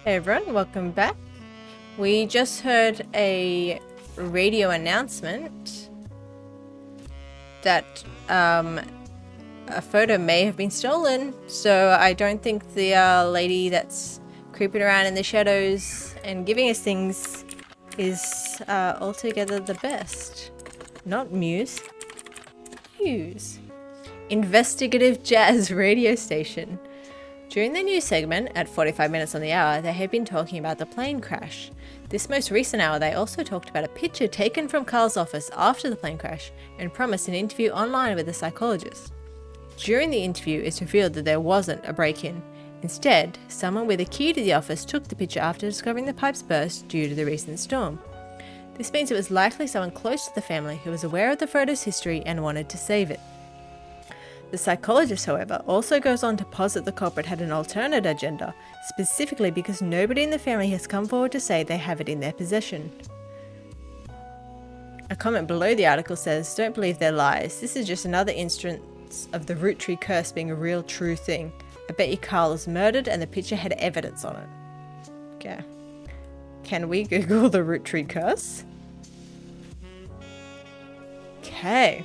Hey everyone, welcome back. We just heard a radio announcement that a photo may have been stolen, so I don't think the lady that's creeping around in the shadows and giving us things is altogether the best. Not Muse. Muse. Investigative jazz radio station. During the news segment, at 45 minutes on the hour, they had been talking about the plane crash. This most recent hour, they also talked about a picture taken from Carl's office after the plane crash and promised an interview online with a psychologist. During the interview, it's revealed that there wasn't a break-in. Instead, someone with a key to the office took the picture after discovering the pipes burst due to the recent storm. This means it was likely someone close to the family who was aware of the photo's history and wanted to save it. The psychologist, however, also goes on to posit the culprit had an alternate agenda, specifically because nobody in the family has come forward to say they have it in their possession. A comment below the article says, "Don't believe their lies. This is just another instance of the root tree curse being a real true thing. I bet you Carl was murdered and the picture had evidence on it." Okay. Can we Google the root tree curse? Okay.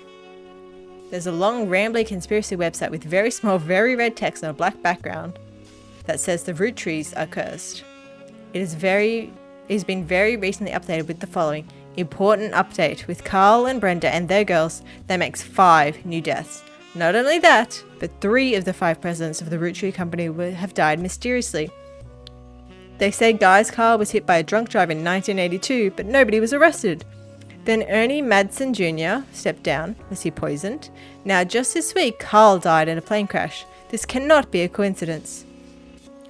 There's a long, rambly conspiracy website with very small, very red text on a black background that says the root trees are cursed. It has been very recently updated with the following important update. With Carl and Brenda and their girls, that makes 5 new deaths. Not only that, but 3 of the 5 presidents of the root tree company have died mysteriously. They say Guy's car was hit by a drunk driver in 1982, but nobody was arrested. Then Ernie Madsen Jr. stepped down. Was he poisoned? Now, just this week, Carl died in a plane crash. This cannot be a coincidence.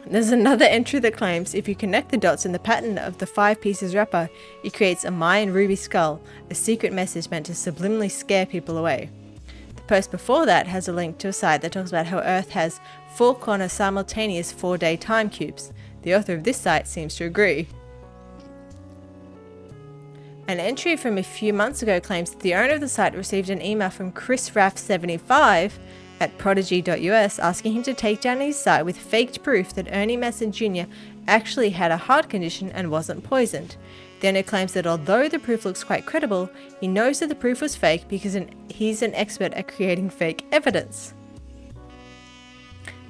There's another entry that claims if you connect the dots in the pattern of the 5 pieces wrapper, it creates a Mayan ruby skull, a secret message meant to subliminally scare people away. The post before that has a link to a site that talks about how Earth has 4-corner simultaneous 4-day time cubes. The author of this site seems to agree. An entry from a few months ago claims that the owner of the site received an email from Chris Raff 75 at prodigy.us asking him to take down his site with faked proof that Ernie Madsen Jr. actually had a heart condition and wasn't poisoned. The owner claims that although the proof looks quite credible, he knows that the proof was fake because he's an expert at creating fake evidence.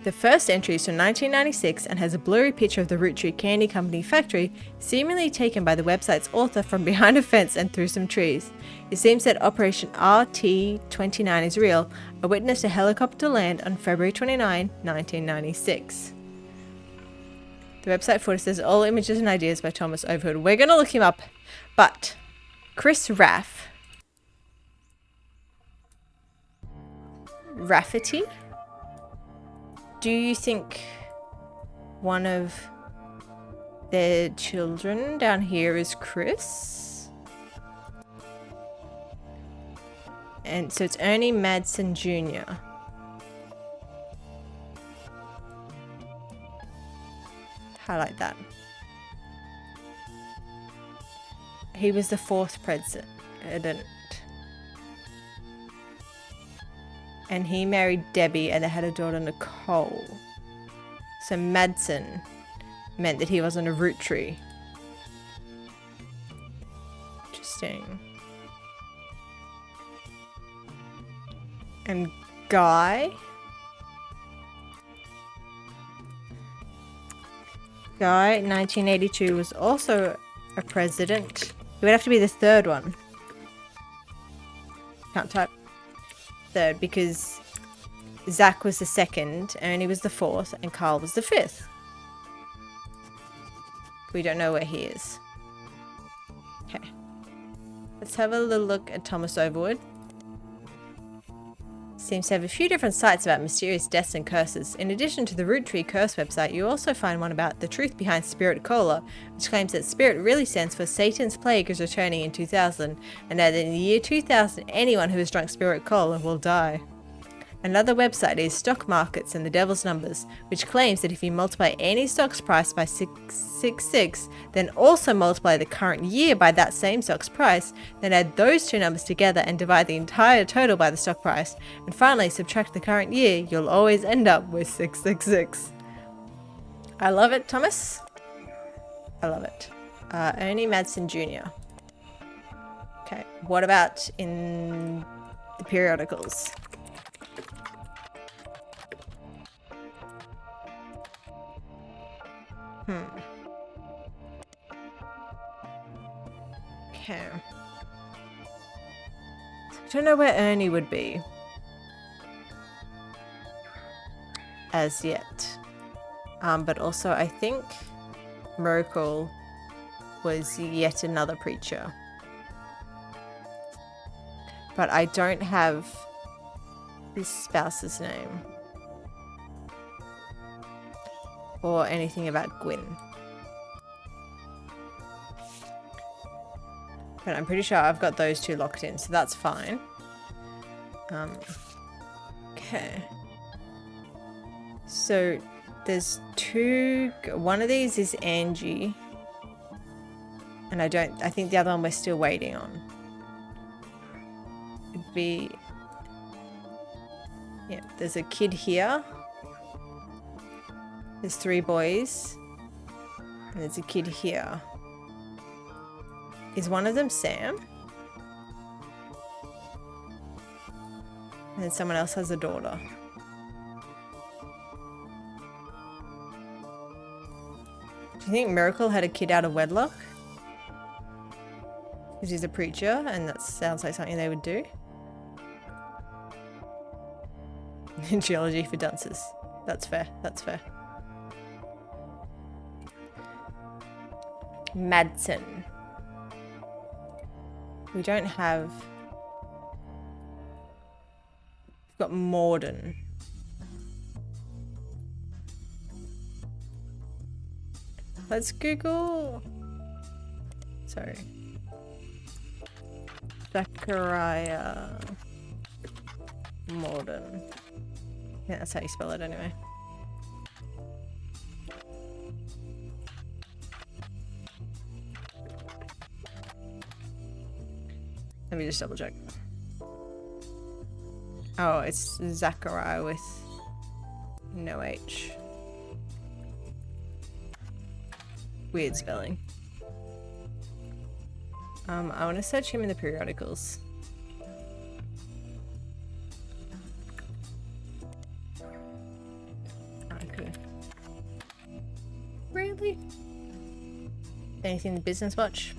The first entry is from 1996 and has a blurry picture of the Root Tree Candy Company factory, seemingly taken by the website's author from behind a fence and through some trees. It seems that Operation RT-29 is real. I witnessed a helicopter land on February 29, 1996. The website footer says all images and ideas by Thomas Overhood. We're going to look him up, but Chris Raff. Rafferty? Do you think one of their children down here is Chris? And so it's Ernie Madsen Jr. Highlight that. He was the 4th president. And he married Debbie and they had a daughter, Nicole. So Madsen meant that he wasn't a root tree. Interesting. And Guy? Guy, 1982, was also a president. He would have to be the 3rd one. Can't type. 3rd because Zach was the 2nd, Ernie was the 4th, and Carl was the 5th. We don't know where he is. Okay. Let's have a little look at Thomas Overwood. Seems to have a few different sites about mysterious deaths and curses. In addition to the Root Tree Curse website, you also find one about the truth behind Spirit Cola, which claims that Spirit really stands for Satan's Plague is returning in 2000, and that in the year 2000, anyone who has drunk Spirit Cola will die. Another website is Stock Markets and the Devil's Numbers, which claims that if you multiply any stock's price by 666, then also multiply the current year by that same stock's price, then add those 2 numbers together and divide the entire total by the stock price, and finally subtract the current year, you'll always end up with 666. I love it, Thomas. I love it. Ernie Madsen Jr. Okay, what about in the periodicals? Okay. I don't know where Ernie would be as yet. But also I think Miracle was yet another preacher. But I don't have his spouse's name. Or anything about Gwyn. But I'm pretty sure I've got those two locked in, so that's fine. Okay. So there's two. One of these is Angie. And I think the other one we're still waiting on. It'd be. Yeah, there's a kid here. There's 3 boys. And there's a kid here. Is one of them Sam? And then someone else has a daughter. Do you think Miracle had a kid out of wedlock? Because he's a preacher and that sounds like something they would do. Geology for dunces. That's fair, that's fair. Madsen. We don't have... We've got Morden. Let's Google... Sorry. Zachariah Morden. Yeah, that's how you spell it anyway. Let me just double check. Oh, it's Zachariah with no H. Weird spelling. I want to search him in the periodicals. Okay. Really? Anything in the Business Watch?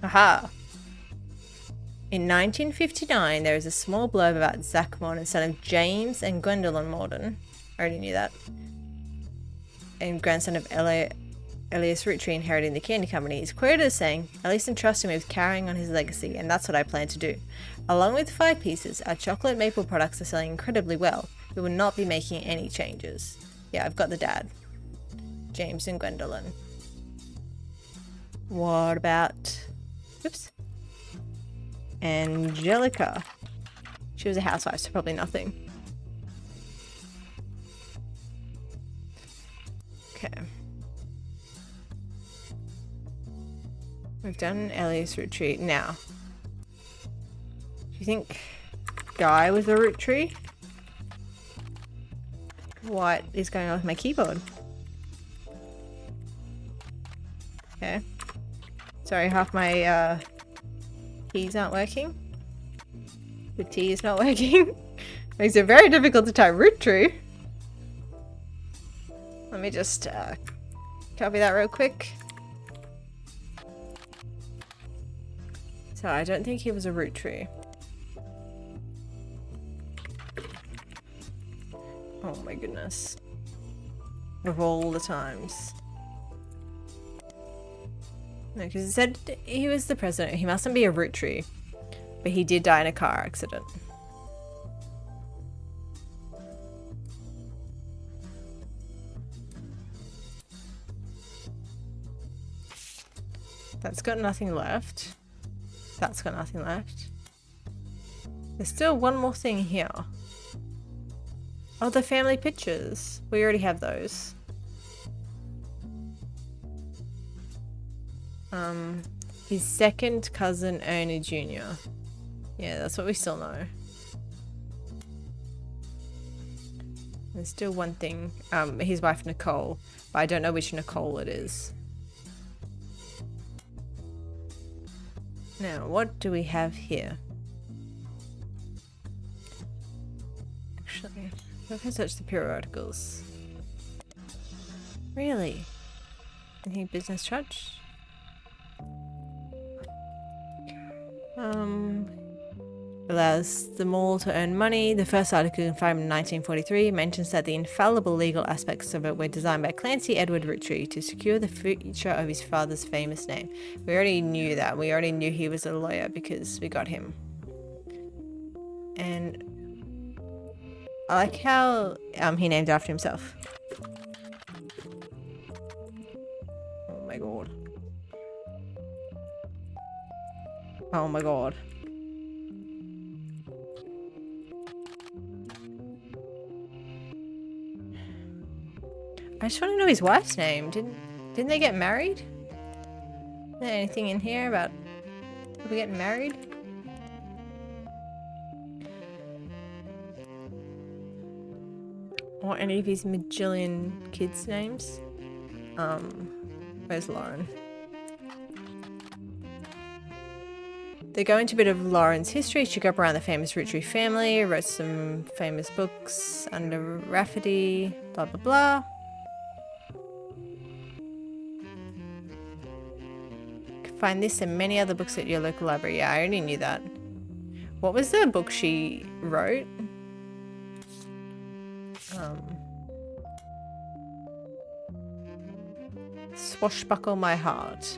Aha! In 1959, there is a small blurb about Zach Morden, son of James and Gwendolyn Morden. I already knew that. And grandson of Elias Roottree inheriting the candy company. He's quoted as saying, "At least entrusting me with carrying on his legacy, and that's what I plan to do. Along with 5 pieces, our chocolate maple products are selling incredibly well. We will not be making any changes." Yeah, I've got the dad. James and Gwendolyn. What about... Oops. Angelica. She was a housewife, so probably nothing. Okay. We've done Elias Roottree. Now, do you think Guy was a Roottree? What is going on with my keyboard? Okay. Sorry, half my keys aren't working. The T is not working. Makes it very difficult to type Roottree. Let me just copy that real quick. So I don't think he was a Roottree. Oh my goodness. Of all the times. No, because it said he was the president. He mustn't be a Roottree. But he did die in a car accident. That's got nothing left. That's got nothing left. There's still one more thing here. Oh, the family pictures. We already have those. His second cousin, Ernie Jr. Yeah, that's what we still know. There's still one thing. His wife, Nicole. But I don't know which Nicole it is. Now, what do we have here? Actually, where can I search the periodicals? Really? Anything business trudge? Allows them all to earn money. The first article, confirmed in 1943, mentions that the infallible legal aspects of it were designed by Clancy Edward Roottree to secure the future of his father's famous name. We already knew that. We already knew he was a lawyer because we got him. And I like how he named after himself. Oh my god. Oh my god. I just want to know his wife's name. Didn't they get married? Is there anything in here about we getting married? Or any of his majillion kids' names? Where's Lauren? They go into a bit of Lauren's history. She grew up around the famous Roottree family, wrote some famous books under Rafferty, blah blah blah. Find this and many other books at your local library. Yeah, I already knew that. What was the book she wrote? Swashbuckle My Heart.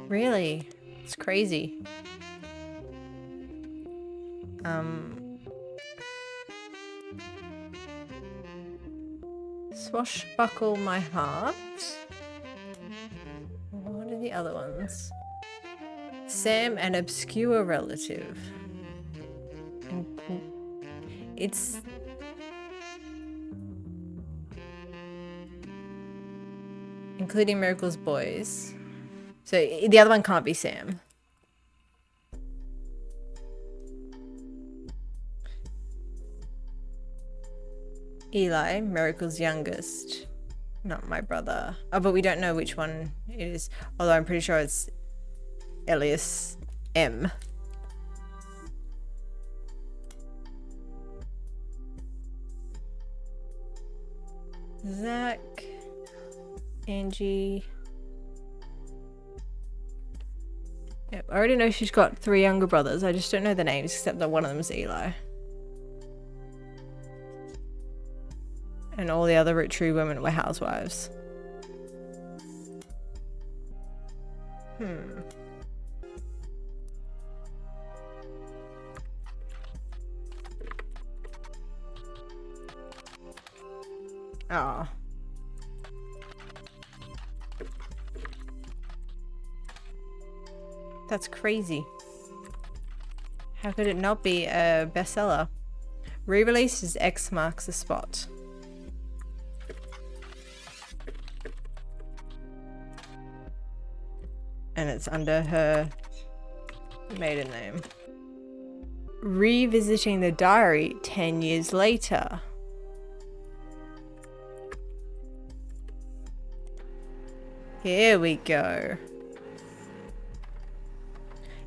Really? It's crazy. Swashbuckle My Heart. What are the other ones? Sam, an obscure relative. It's... including Miracle's boys. So the other one can't be Sam. Eli, Miracle's youngest. Not my brother. Oh, but we don't know which one it is. Although I'm pretty sure it's Elias M. Zach. Angie. Yep, I already know she's got 3 younger brothers. I just don't know the names, except that one of them is Eli. And all the other Roottree women were housewives. Oh. That's crazy. How could it not be a bestseller? Re-released as X Marks the Spot. And it's under her maiden name. Revisiting the diary 10 years later. Here we go.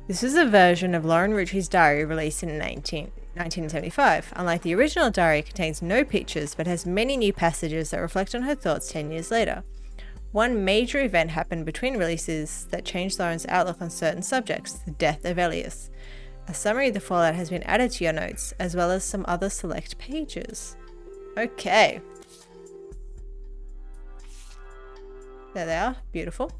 This is a version of Lauren Rootree's diary released in 1975. Unlike the original diary, it contains no pictures but has many new passages that reflect on her thoughts 10 years later. One major event happened between releases that changed Lauren's outlook on certain subjects, the death of Elias. A summary of the fallout has been added to your notes, as well as some other select pages. Okay. There they are. Beautiful.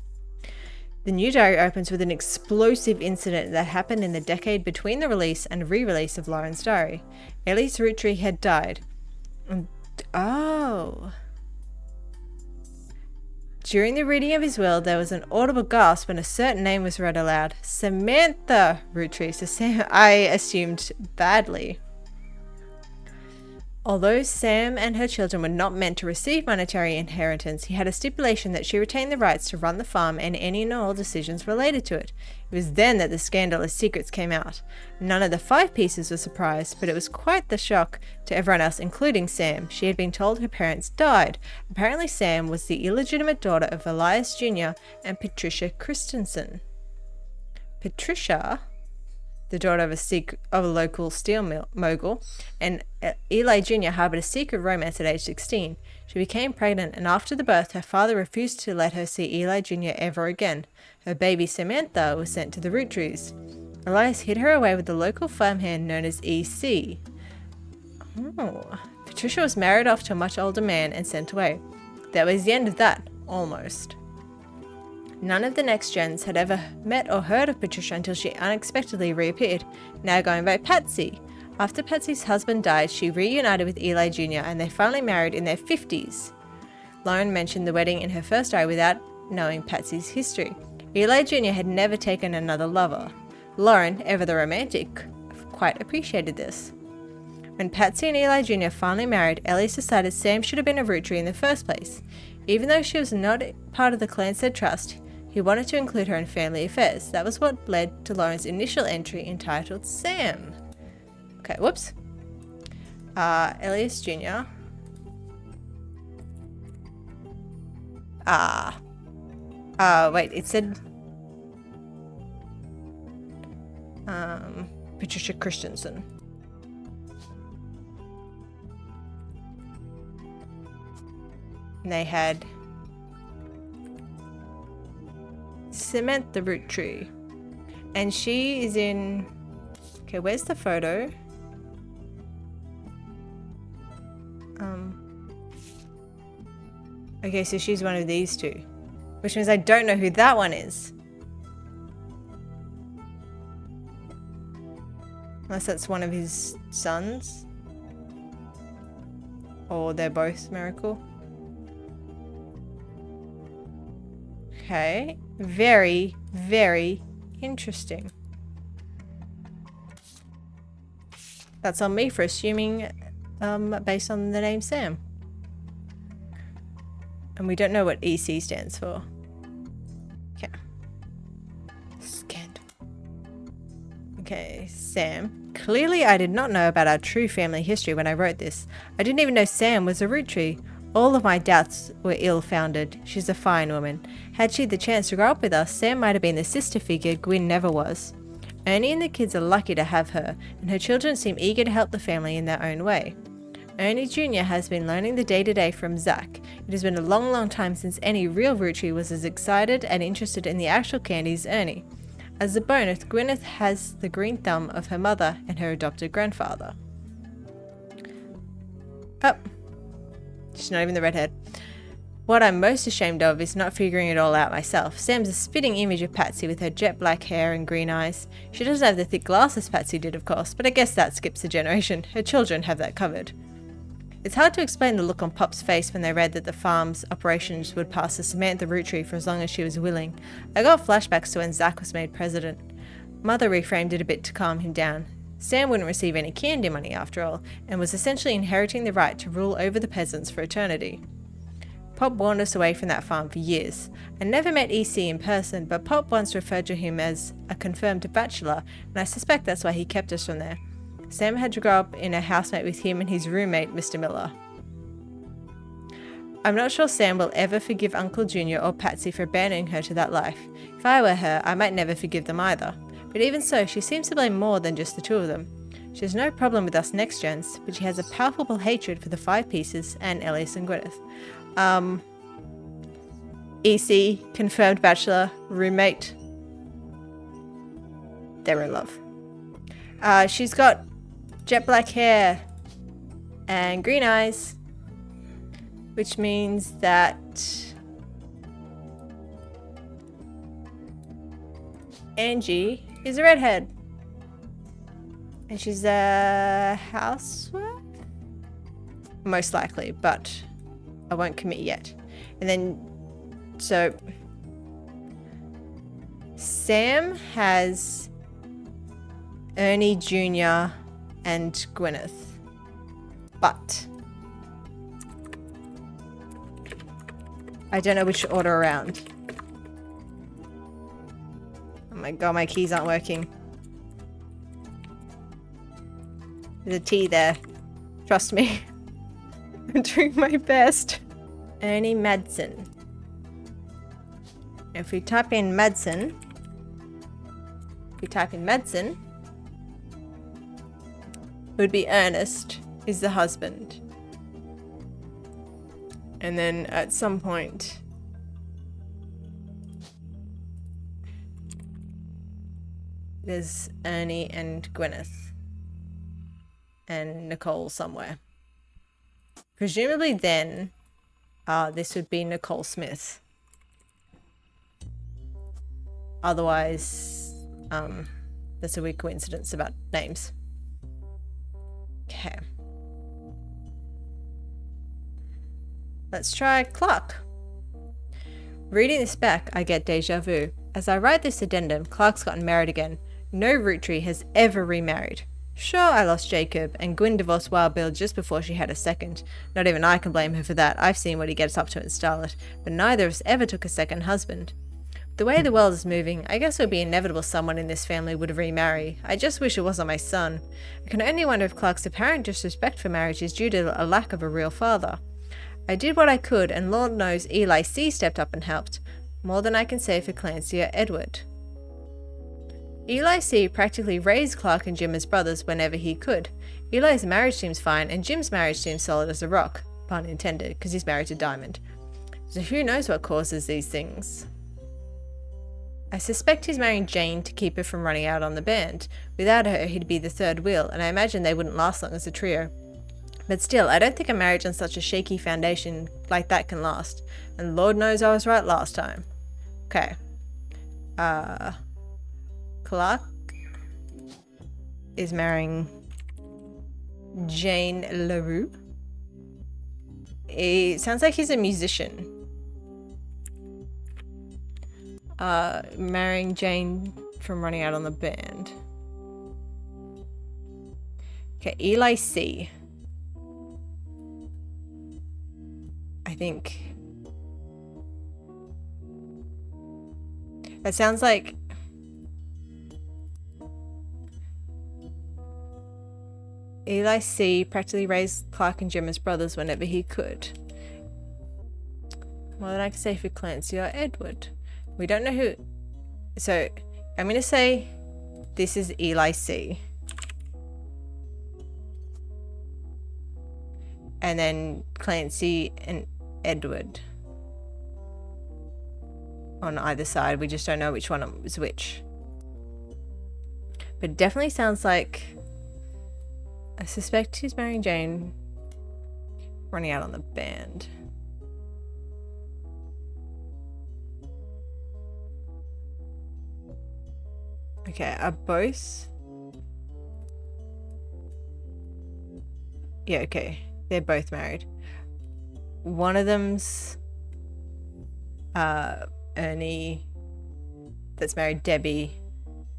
The new diary opens with an explosive incident that happened in the decade between the release and re-release of Lauren's diary. Elias Roottree had died. Oh. During the reading of his will, there was an audible gasp when a certain name was read aloud. Samantha Roottree. So I assumed badly. Although Sam and her children were not meant to receive monetary inheritance, he had a stipulation that she retain the rights to run the farm and any and all decisions related to it. It was then that the scandalous secrets came out. None of the 5 pieces were surprised, but it was quite the shock to everyone else, including Sam. She had been told her parents died. Apparently Sam was the illegitimate daughter of Elias Jr. and Patricia Christensen. Patricia, the daughter of a local steel mogul, and Eli Jr. harbored a secret romance at age 16. She became pregnant, and after the birth, her father refused to let her see Eli Jr. ever again. Her baby Samantha was sent to the root trees. Elias hid her away with the local farmhand known as EC. Patricia was married off to a much older man and sent away. That was the end of that, almost. None of the next gens had ever met or heard of Patricia until she unexpectedly reappeared, now going by Patsy. After Patsy's husband died, she reunited with Eli Jr. and they finally married in their 50s. Lauren mentioned the wedding in her first diary without knowing Patsy's history. Eli Jr. had never taken another lover. Lauren, ever the romantic, quite appreciated this. When Patsy and Eli Jr. finally married, Elias decided Sam should have been a root tree in the first place. Even though she was not part of the Clanstead Trust, he wanted to include her in family affairs. That was what led to Lauren's initial entry entitled Sam. Okay, whoops. Elias Jr. Wait, it said Patricia Christensen. And they had Samantha root tree. And she is in... Okay, where's the photo? Okay, so she's one of these two. Which means I don't know who that one is. Unless that's one of his sons. Or they're both Miracle. Okay. Very, very interesting. That's on me for assuming based on the name Sam. And we don't know what EC stands for. Okay. Scandal. Okay, Sam. Clearly I did not know about our true family history when I wrote this. I didn't even know Sam was a root tree. All of my doubts were ill-founded. She's a fine woman. Had she the chance to grow up with us, Sam might have been the sister figure Gwyn never was. Ernie and the kids are lucky to have her, and her children seem eager to help the family in their own way. Ernie Jr. has been learning the day-to-day from Zach. It has been a long, long time since any real root tree was as excited and interested in the actual candy as Ernie. As a bonus, Gwyneth has the green thumb of her mother and her adopted grandfather. Oh. She's not even the redhead. What I'm most ashamed of is not figuring it all out myself. Sam's a spitting image of Patsy with her jet black hair and green eyes. She doesn't have the thick glasses Patsy did, of course, but I guess that skips a generation. Her children have that covered. It's hard to explain the look on Pop's face when they read that the farm's operations would pass to Samantha root tree for as long as she was willing. I got flashbacks to when Zach was made president. Mother reframed it a bit to calm him down. Sam wouldn't receive any candy money after all, and was essentially inheriting the right to rule over the peasants for eternity. Pop warned us away from that farm for years. I never met EC in person, but Pop once referred to him as a confirmed bachelor, and I suspect that's why he kept us from there. Sam had to grow up in a housemate with him and his roommate, Mr. Miller. I'm not sure Sam will ever forgive Uncle Junior or Patsy for abandoning her to that life. If I were her, I might never forgive them either. But even so, she seems to blame more than just the two of them. She has no problem with us next gens, but she has a palpable hatred for the 5 pieces and Elias and Gwyneth. EC, confirmed bachelor, roommate. They're in love. She's got jet black hair and green eyes, which means that Angie is a redhead. And she's a housewife? Most likely, but I won't commit yet. And then, so Sam has Ernie Jr. and Gwyneth. But I don't know which order around. Oh my god, my keys aren't working. There's a T there. Trust me. I'm doing my best. Ernie Madsen. If we type in Madsen, it would be Ernest is the husband. And then at some point, there's Ernie and Gwyneth and Nicole somewhere. Presumably then, this would be Nicole Smith. Otherwise, that's a weird coincidence about names. Okay. Let's try Clark. Reading this back, I get deja vu. As I write this addendum, Clark's gotten married again. No root tree has ever remarried. Sure, I lost Jacob, and Gwyn divorced Wild Bill just before she had a second. Not even I can blame her for that. I've seen what he gets up to in Starlet, but neither of us ever took a second husband. The way the world is moving, I guess it would be inevitable someone in this family would remarry. I just wish it wasn't my son. I can only wonder if Clark's apparent disrespect for marriage is due to a lack of a real father. I did what I could, and Lord knows Eli C. stepped up and helped. More than I can say for Clancy or Edward. Eli C. practically raised Clark and Jim as brothers whenever he could. Eli's marriage seems fine, and Jim's marriage seems solid as a rock. Pun intended, because he's married to Diamond. So who knows what causes these things? I suspect he's marrying Jane to keep her from running out on the band. Without her, he'd be the third wheel, and I imagine they wouldn't last long as a trio. But still, I don't think a marriage on such a shaky foundation like that can last. And Lord knows I was right last time. Okay. Clark is marrying Jane LaRue. It sounds like he's a musician. Marrying Jane from running out on the band. Okay, Eli C. I think that sounds like Eli C. practically raised Clark and Jim as brothers whenever he could. More than I can say for Clancy or Edward. We don't know who. So I'm going to say this is Eli C. And then Clancy and Edward on either side. We just don't know which one is which. But it definitely sounds like I suspect he's marrying Jane, running out on the band. Okay, are both? Yeah, okay. They're both married. One of them's Ernie, that's married Debbie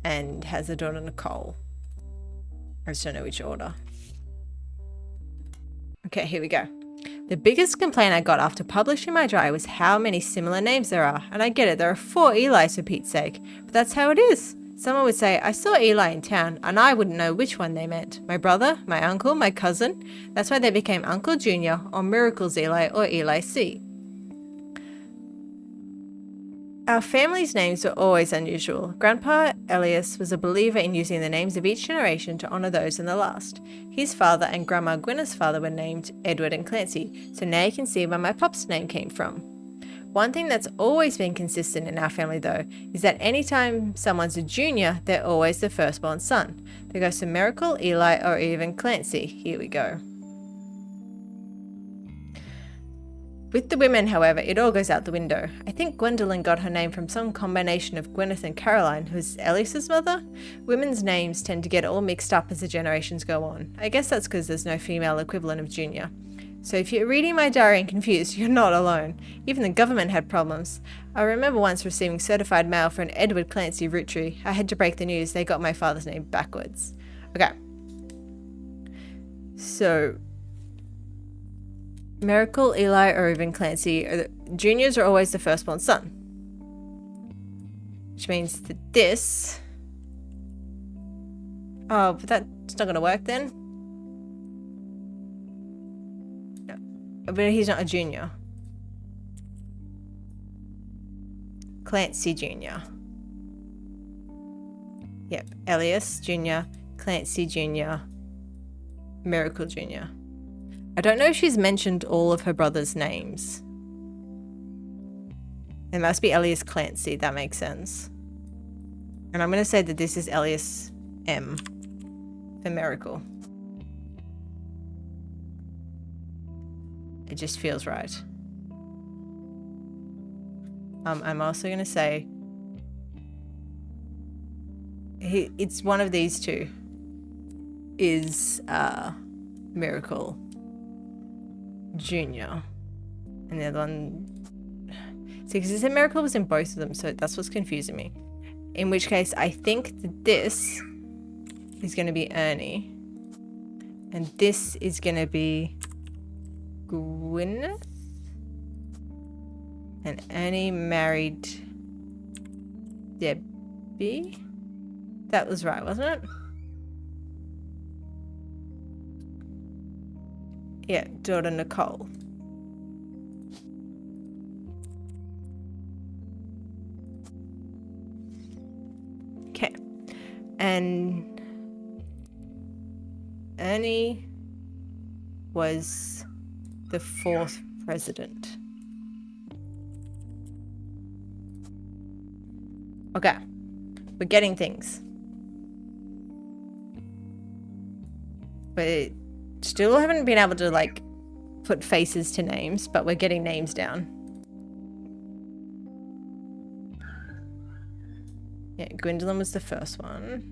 and has a daughter Nicole. I just don't know which order. Okay, here we go. The biggest complaint I got after publishing my diary was how many similar names there are. And I get it, there are 4 Elis for Pete's sake. But that's how it is. Someone would say, I saw Eli in town, and I wouldn't know which one they meant. My brother, my uncle, my cousin. That's why they became Uncle Junior, or Miracles Eli, or Eli C. Our family's names were always unusual. Grandpa Elias was a believer in using the names of each generation to honour those in the last. His father and Grandma Gwyneth's father were named Edward and Clancy, so now you can see where my pop's name came from. One thing that's always been consistent in our family though, is that anytime someone's a junior, they're always the firstborn son. They go to Miracle, Eli, or even Clancy. Here we go. With the women, however, it all goes out the window. I think Gwendolyn got her name from some combination of Gwyneth and Caroline, who's Elias's mother. Women's names tend to get all mixed up as the generations go on. I guess that's because there's no female equivalent of junior. So if you're reading my diary and confused, you're not alone. Even the government had problems. I remember once receiving certified mail for an Edward Clancy root tree. I had to break the news. They got my father's name backwards. Okay. So Miracle, Eli, or even Clancy, juniors are always the firstborn son. Which means that this... Oh, but that's not going to work then. No. But he's not a junior. Clancy Jr. Yep, Elias Jr., Clancy Jr., Miracle Jr. I don't know if she's mentioned all of her brothers' names. It must be Elias Clancy, that makes sense. And I'm going to say that this is Elias M for Miracle. It just feels right. I'm also going to say it's one of these two is Miracle Jr. And the other one... See, because it said Miracle was in both of them, so that's what's confusing me. In which case, I think that this is going to be Ernie. And this is going to be Gwyneth. And Ernie married Debbie. That was right, wasn't it? Yeah, daughter Nicole. Okay. And Ernie was the 4th president. Okay. We're getting things. But still haven't been able to, like, put faces to names, but we're getting names down. Yeah, Gwendolyn was the first one.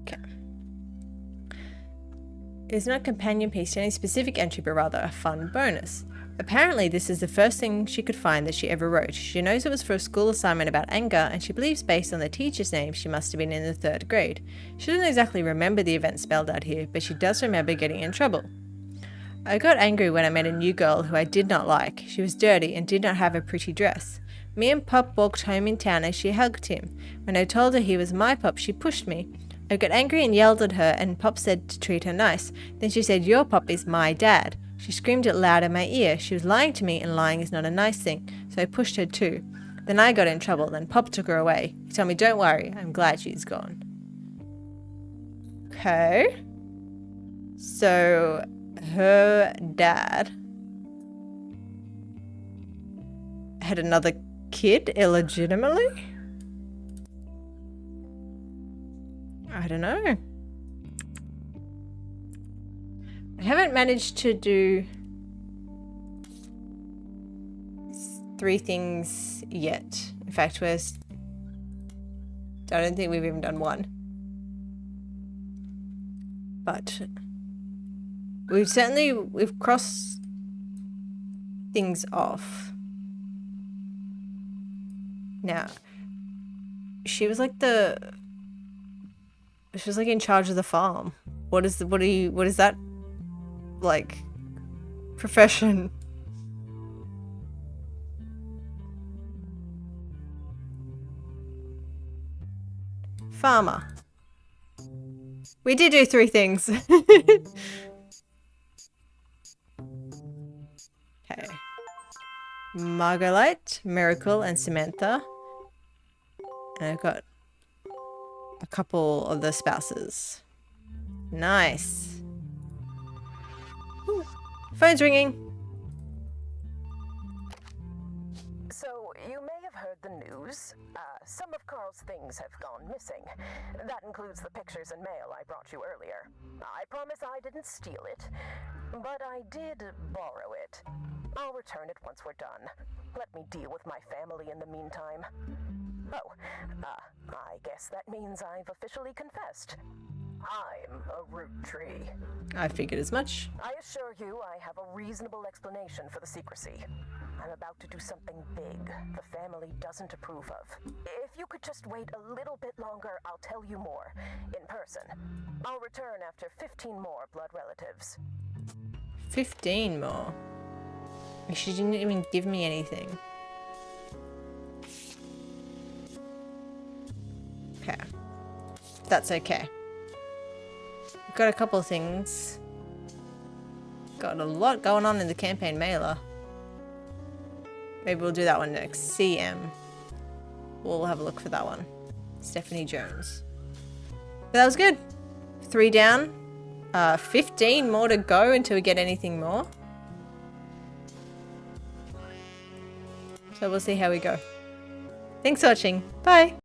Okay. It's not a companion piece to any specific entry, but rather a fun bonus. Apparently, this is the first thing she could find that she ever wrote. She knows it was for a school assignment about anger, and she believes based on the teacher's name she must have been in the 3rd grade. She doesn't exactly remember the events spelled out here, but she does remember getting in trouble. I got angry when I met a new girl who I did not like. She was dirty and did not have a pretty dress. Me and Pop walked home in town as she hugged him. When I told her he was my Pop, she pushed me. I got angry and yelled at her, and Pop said to treat her nice. Then she said, "Your Pop is my dad." She screamed it loud in my ear. She was lying to me, and lying is not a nice thing, so I pushed her too. Then I got in trouble. Then Pop took her away. He told me, "Don't worry, I'm glad she's gone." Okay. So, her dad had another kid illegitimately? I don't know. I haven't managed to do 3 things yet. In fact, I don't think we've even done 1. But we've crossed things off. Now, she was like in charge of the farm. What is that like profession? Farmer. We did do 3 things. Okay. Margolite, Miracle, and Samantha. And I've got a couple of the spouses. Nice. Ooh. Phone's ringing. So, you may have heard the news. Some of Carl's things have gone missing. That includes the pictures and mail I brought you earlier. I promise I didn't steal it, but I did borrow it. I'll return it once we're done. Let me deal with my family in the meantime. Oh, I guess that means I've officially confessed. I'm a root tree. I figured as much. I assure you I have a reasonable explanation for the secrecy. I'm about to do something big the family doesn't approve of. If you could just wait a little bit longer, I'll tell you more. In person. I'll return after 15 more blood relatives. 15 more? She didn't even give me anything. Okay. That's okay. We've got a couple of things. Got a lot going on in the campaign mailer. Maybe we'll do that one next. CM. We'll have a look for that one. Stephanie Jones. But that was good. 3 down. 15 more to go until we get anything more. So we'll see how we go. Thanks for watching. Bye.